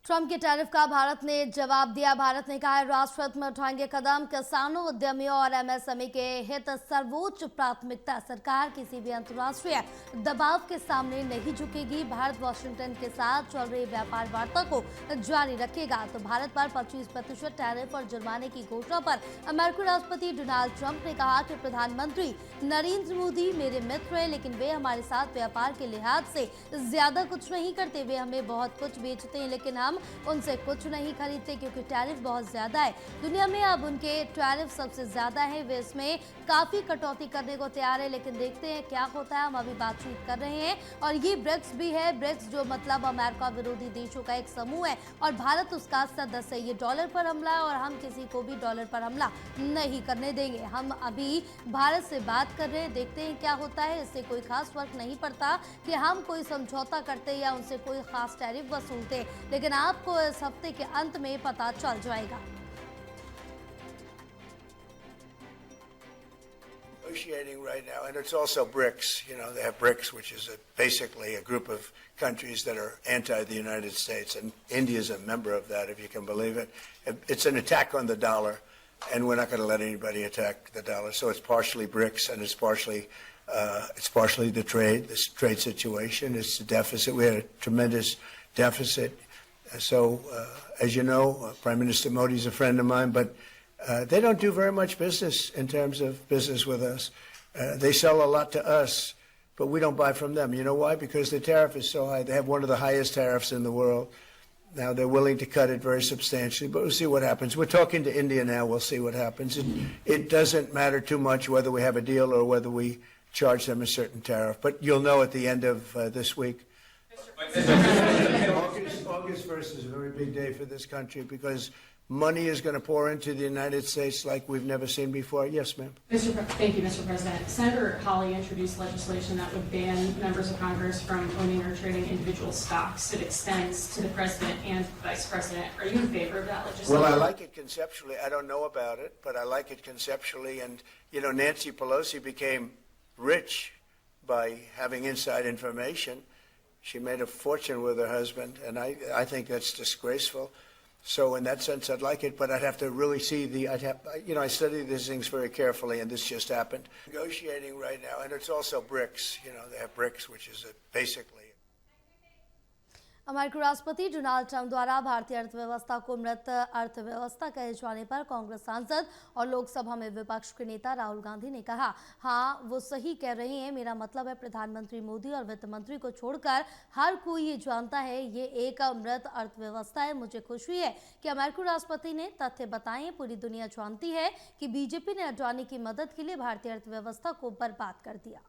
Trump के tariff का भारत ने जवाब दिया। भारत ने कहा है राष्ट्र हित में उठाएंगे कदम। किसानों, उद्यमियों और एमएसएमई के हित सर्वोच्च प्राथमिकता। सरकार किसी भी अंतर्राष्ट्रीय दबाव के सामने नहीं झुकेगी। भारत वाशिंगटन के साथ चल रही व्यापार वार्ता को जारी रखेगा। तो भारत पर 25% टैरिफ और जुर्माने की घोषणा पर अमेरिकी राष्ट्रपति डोनाल्ड ट्रंप ने कहा कि प्रधानमंत्री नरेंद्र मोदी मेरे मित्र हैं, लेकिन वे हमारे साथ व्यापार के लिहाज से ज्यादा कुछ नहीं करते। वे हमें बहुत कुछ बेचते हैं, लेकिन हम उनसे कुछ नहीं खरीदते क्योंकि टैरिफ बहुत ज्यादा है। दुनिया में अब उनके टैरिफ सबसे ज्यादा है। वे इसमें काफी कटौती करने को तैयार है, लेकिन देखते हैं क्या होता है। हम अभी बातचीत कर रहे हैं और ये ब्रिक्स भी है। ब्रिक्स जो मतलब अमेरिका विरोधी देशों का एक समूह है और भारत उसका सदस्य है। ये डॉलर पर हमला है और हम किसी को भी डॉलर पर हमला नहीं करने देंगे। हम अभी भारत से बात कर रहे हैं, देखते हैं क्या होता है। इससे कोई खास फर्क नहीं पड़ता कि हम कोई समझौता करते या उनसे कोई खास टैरिफ वसूलते, लेकिन आपको इस हफ्ते के अंत में पता चल जाएगा। Negotiating right now, and it's also BRICS. You know, they have BRICS, which is basically a group of countries that are anti the United States, and India is a member of that, if you can believe it. It's an attack on the dollar, and we're not going to let anybody attack the dollar. So it's partially BRICS, and it's partially the trade, this trade situation. It's the deficit. We had a tremendous deficit. So, as you know, Prime Minister Modi is a friend of mine, but they don't do very much business in terms of business with us. They sell a lot to us, but we don't buy from them. You know why? Because the tariff is so high. They have one of the highest tariffs in the world. Now they're willing to cut it very substantially, but we'll see what happens. We're talking to India now. We'll see what happens. It doesn't matter too much whether we have a deal or whether we charge them a certain tariff, but you'll know at the end of this week. August 1st is a very big day for this country because money is going to pour into the United States like we've never seen before. Yes, ma'am. Thank you, Mr. President. Senator Hawley introduced legislation that would ban members of Congress from owning or trading individual stocks. It extends to the president and the vice president. Are you in favor of that legislation? Well, I like it conceptually. I don't know about it, but I like it conceptually. And, you know, Nancy Pelosi became rich by having inside information. She made a fortune with her husband, and I think that's disgraceful. So in that sense, I'd like it, but I'd have to really see I study these things very carefully, and this just happened. Negotiating right now, and it's also BRICS. You know, they have BRICS, which is basically. अमेरिकी राष्ट्रपति Donald Trump द्वारा भारतीय अर्थव्यवस्था को मृत अर्थव्यवस्था कहे जाने पर कांग्रेस सांसद और लोकसभा में विपक्ष के नेता राहुल गांधी ने कहा, हाँ वो सही कह रहे हैं। मेरा मतलब है प्रधानमंत्री मोदी और वित्त मंत्री को छोड़कर हर कोई ये जानता है ये एक मृत अर्थव्यवस्था है। मुझे खुशी है कि अमेरिकी राष्ट्रपति ने तथ्य बताए। पूरी दुनिया जानती है कि बीजेपी ने अडवाणी की मदद के लिए भारतीय अर्थव्यवस्था को बर्बाद कर दिया।